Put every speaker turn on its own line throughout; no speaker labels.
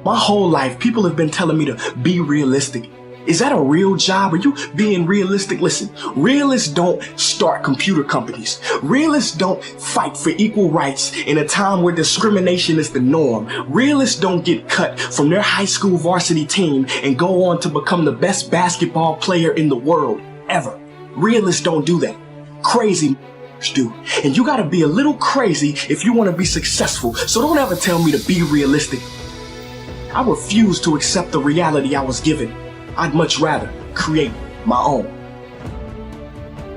My whole life, people have been telling me to be realistic. Is that a real job? Are you being realistic? Listen, realists don't start computer companies. Realists don't fight for equal rights in a time where discrimination is the norm. Realists don't get cut from their high school varsity team and go on to become the best basketball player in the world, ever. Realists don't do that. Crazy do. And you gotta be a little crazy if you wanna be successful. So don't ever tell me to be realistic. I refuse to accept the reality I was given. I'd much rather create my own.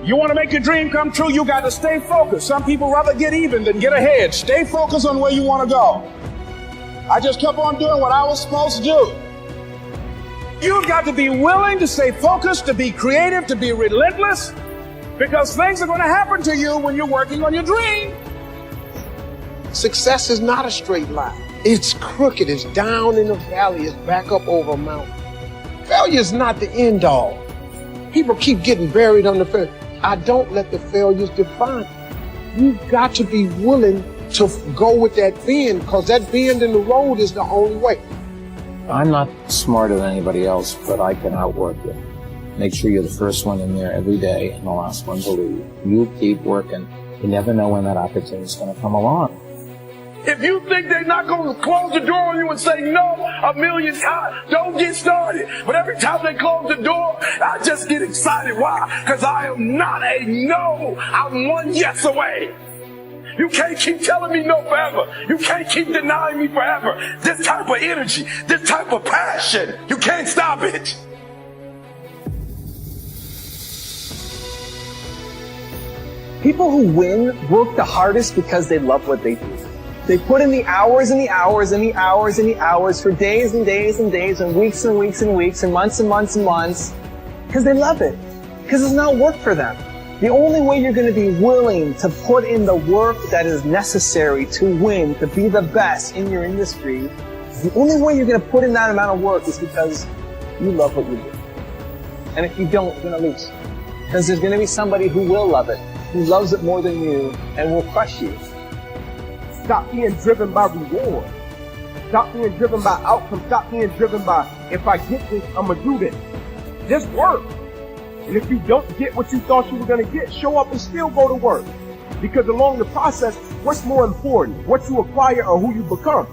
You want to make your dream come true, you got to stay focused. Some people rather get even than get ahead. Stay focused on where you want to go. I just kept on doing what I was supposed to do. You've got to be willing to stay focused, to be creative, to be relentless, because things are going to happen to you when you're working on your dream.
Success is not a straight line. It's crooked, it's down in the valley, it's back up over a mountain. Failure is not the end all. People keep getting buried on the failure. I don't let the failures define you. You've got to be willing to go with that bend, because that bend in the road is the only way.
I'm not smarter than anybody else, but I can outwork it. Make sure you're the first one in there every day and the last one to leave. You keep working. You never know when that opportunity is going to come along.
If you think they're not going to close the door on you and say no a million times, don't get started. But every time they close the door, I just get excited. Why? Because I am not a no. I'm one yes away. You can't keep telling me no forever. You can't keep denying me forever. This type of energy, this type of passion, you can't stop it.
People who win work the hardest because they love what they do. They put in the hours and the hours and the hours and the hours for days and days and days and weeks and weeks and weeks and months and months and months because they love it, because it's not work for them. The only way you're going to be willing to put in the work that is necessary to win, to be the best in your industry, the only way you're going to put in that amount of work is because you love what you do. And if you don't, you're going to lose. Because there's going to be somebody who will love it, who loves it more than you, and will crush you.
Stop being driven by reward. Stop being driven by outcome. Stop being driven by, if I get this, I'm going to do this. Just work. And if you don't get what you thought you were going to get, show up and still go to work. Because along the process, what's more important? What you acquire or who you become?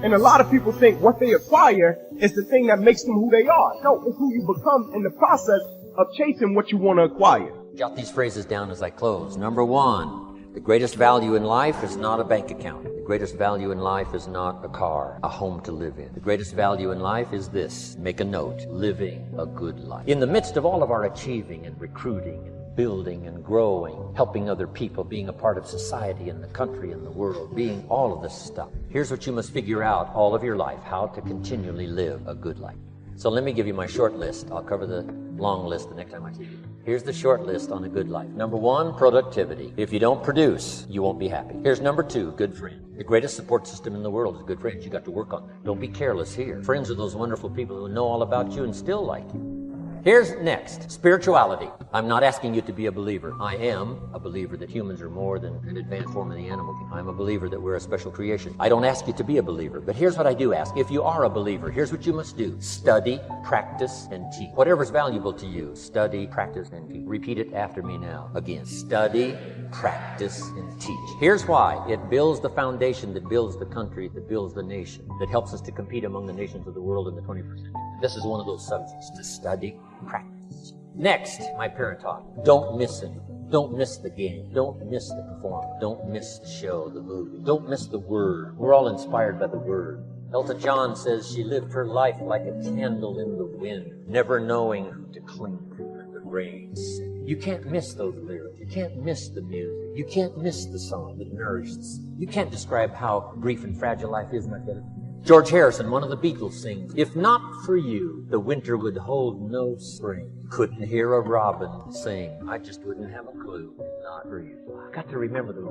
And a lot of people think what they acquire is the thing that makes them who they are. No, it's who you become in the process of chasing what you want to acquire.
Jot these phrases down as I close. Number one. The greatest value in life is not a bank account. The greatest value in life is not a car, a home to live in. The greatest value in life is this. Make a note. Living a good life. In the midst of all of our achieving and recruiting and building and growing, helping other people, being a part of society and the country and the world, being all of this stuff, here's what you must figure out all of your life, how to continually live a good life. So let me give you my short list. I'll cover the long list the next time I see you. Here's the short list on a good life. Number one, productivity. If you don't produce, you won't be happy. Here's number two, good friend. The greatest support system in the world is good friends. You got to work on them. Don't be careless here. Friends are those wonderful people who know all about you and still like you. Here's next, spirituality. I'm not asking you to be a believer. I am a believer that humans are more than an advanced form of the animal kingdom. I'm a believer that we're a special creation. I don't ask you to be a believer, but here's what I do ask. If you are a believer, here's what you must do. Study, practice, and teach. Whatever's valuable to you, study, practice, and teach. Repeat it after me now. Again, study, practice, and teach. Here's why. It builds the foundation that builds the country, that builds the nation, that helps us to compete among the nations of the world in the 21st century. This is one of those subjects, to study, practice. Next, my parent talk. Don't miss it. Don't miss the game. Don't miss the performance. Don't miss the show, the movie. Don't miss the word. We're all inspired by the word. Elton John says she lived her life like a candle in the wind, never knowing who to cling to when the rain set. You can't miss those lyrics. You can't miss the music. You can't miss the song that nourishes. You can't describe how brief and fragile life is much better. George Harrison, one of the Beatles, sings, "If not for you, the winter would hold no spring. Couldn't hear a robin sing. I just wouldn't have a clue if not for you." I've got to remember the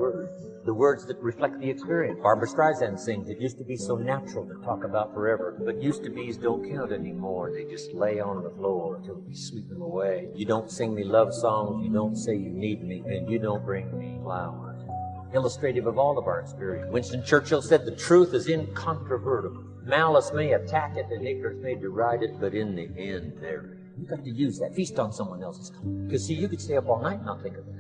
words that reflect the experience. Barbara Streisand sings, "It used to be so natural to talk about forever, but used to be's don't count anymore. They just lay on the floor until we sweep them away. You don't sing me love songs, you don't say you need me, and you don't bring me flowers." illustrative of all of our experience. Winston Churchill said, the truth is incontrovertible. Malice may attack it and ignorance may deride it, but in the end, there. You've got to use that. Feast on someone else's company. Because see, you could stay up all night and not think of it.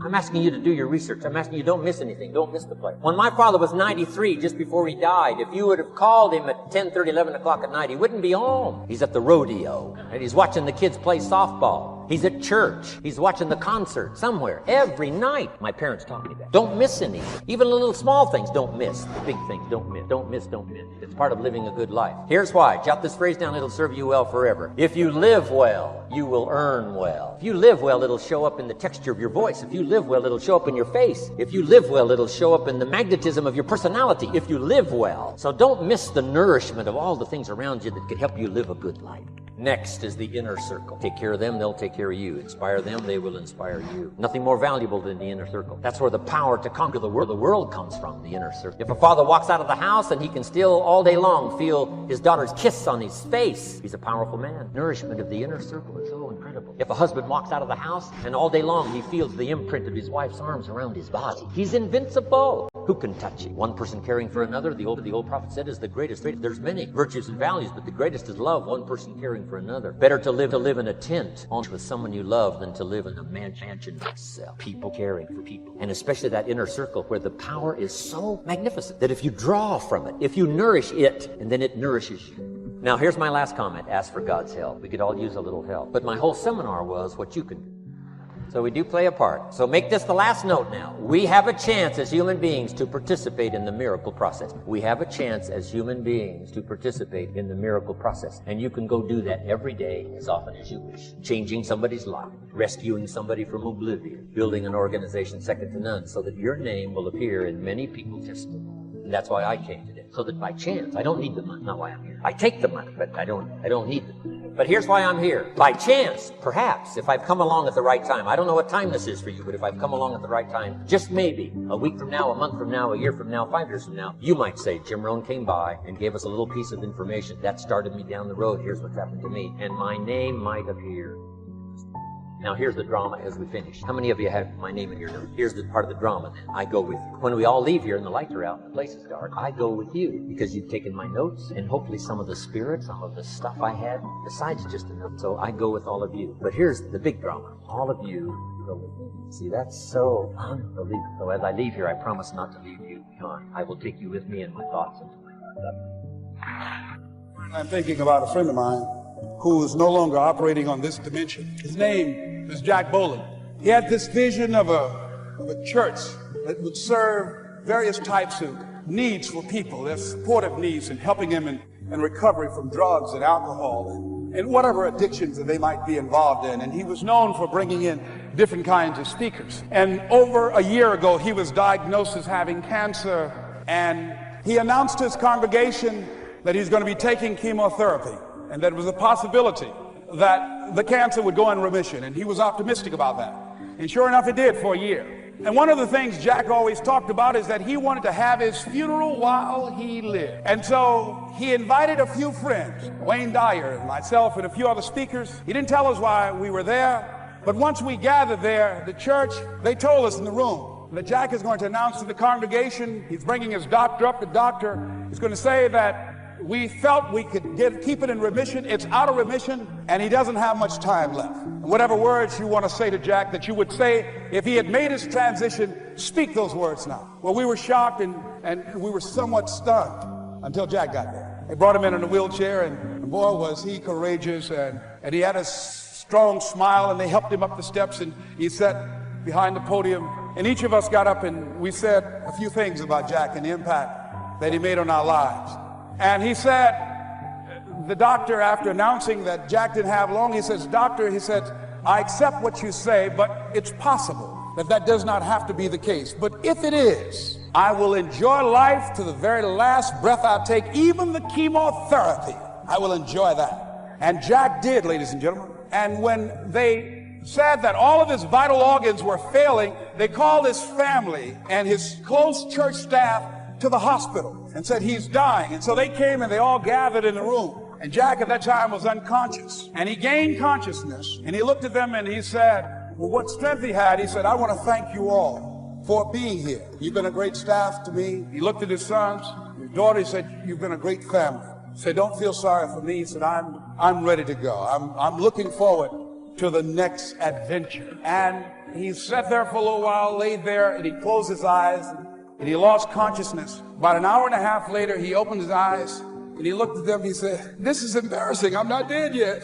I'm asking you to do your research. I'm asking you, don't miss anything. Don't miss the play. When my father was 93, just before he died, if you would have called him at 10:30, 11 o'clock at night, he wouldn't be home. He's at the rodeo, and he's watching the kids play softball. He's at church. He's watching the concert somewhere. Every night, my parents taught me that. Don't miss anything. Even the little small things, don't miss. The big things, don't miss. Don't miss, don't miss. It's part of living a good life. Here's why. Jot this phrase down. It'll serve you well forever. If you live well, you will earn well. If you live well, it'll show up in the texture of your voice. If you live well, it'll show up in your face. If you live well, it'll show up in the magnetism of your personality. If you live well. So don't miss the nourishment of all the things around you that could help you live a good life. Next is the inner circle. Take care of them, they'll take care of you. Inspire them, they will inspire you. Nothing more valuable than the inner circle. That's where the power to conquer the world comes from, the inner circle. If a father walks out of the house and he can still all day long feel his daughter's kiss on his face, he's a powerful man. Nourishment of the inner circle is so incredible. If a husband walks out of the house and all day long he feels the imprint of his wife's arms around his body, he's invincible. Who can touch you? One person caring for another, the old prophet said, is the greatest. There's many virtues and values, but the greatest is love. One person caring for another. Better to live in a tent with someone you love than to live in a mansion itself. People caring for people. And especially that inner circle where the power is so magnificent that if you draw from it, if you nourish it, and then it nourishes you. Now here's my last comment. Ask for God's help. We could all use a little help. But my whole seminar was what you can do. So we do play a part. So make this the last note now. We have a chance as human beings to participate in the miracle process. We have a chance as human beings to participate in the miracle process. And you can go do that every day as often as you wish. Changing somebody's life, rescuing somebody from oblivion, building an organization second to none so that your name will appear in many people's testimony. And that's why I came today. So that by chance, I don't need the money. Not why I'm here. I take the money, but I don't need the money. But here's why I'm here. By chance, perhaps, if I've come along at the right time. I don't know what time this is for you, but if I've come along at the right time, just maybe, a week from now, a month from now, a year from now, 5 years from now, you might say, Jim Rohn came by and gave us a little piece of information. That started me down the road. Here's what's happened to me. And my name might appear. Now here's the drama as we finish. How many of you have my name in your note? Here's the part of the drama then. I go with you. When we all leave here and the lights are out and the place is dark, I go with you because you've taken my notes and hopefully some of the spirit, some of the stuff I had, besides just a note. So I go with all of you. But here's the big drama. All of you go with me. See, that's so unbelievable. So as I leave here, I promise not to leave you behind. I will take you with me in my thoughts and my love.
I'm thinking about a friend of mine who is no longer operating on this dimension. His name is Jack Boland. He had this vision of a church that would serve various types of needs for people, their supportive needs, and helping them in recovery from drugs and alcohol and whatever addictions that they might be involved in. And he was known for bringing in different kinds of speakers. And over a year ago, he was diagnosed as having cancer, and he announced to his congregation that he's going to be taking chemotherapy, and that it was a possibility that the cancer would go in remission, and he was optimistic about that. And sure enough, it did for a year. And one of the things Jack always talked about is that he wanted to have his funeral while he lived. And so he invited a few friends, Wayne Dyer and myself and a few other speakers. He didn't tell us why we were there, but once we gathered there, the church, they told us in the room that Jack is going to announce to the congregation, he's bringing his doctor up. The doctor is going to say that we felt we could keep it in remission. It's out of remission, and he doesn't have much time left. And whatever words you want to say to Jack that you would say if he had made his transition, speak those words now. Well, we were shocked and we were somewhat stunned until Jack got there. They brought him in a wheelchair, and boy, was he courageous, and he had a strong smile, and they helped him up the steps, and he sat behind the podium. And each of us got up and we said a few things about Jack and the impact that he made on our lives. And he said, the doctor, after announcing that Jack didn't have long, he says, Doctor, he said, I accept what you say, but it's possible that does not have to be the case. But if it is, I will enjoy life to the very last breath I take, even the chemotherapy. I will enjoy that. And Jack did, ladies and gentlemen. And when they said that all of his vital organs were failing, they called his family and his close church staff to the hospital and said he's dying. And so they came and they all gathered in the room. And Jack at that time was unconscious. And he gained consciousness. And he looked at them and he said, Well, what strength he had, he said, I want to thank you all for being here. You've been a great staff to me. He looked at his sons, his daughter, he said, you've been a great family. He said, don't feel sorry for me. He said, I'm ready to go. I'm looking forward to the next adventure. And he sat there for a little while, laid there, and he closed his eyes, and he lost consciousness. About an hour and a half later, he opened his eyes, and he looked at them, he said, this is embarrassing. I'm not dead yet.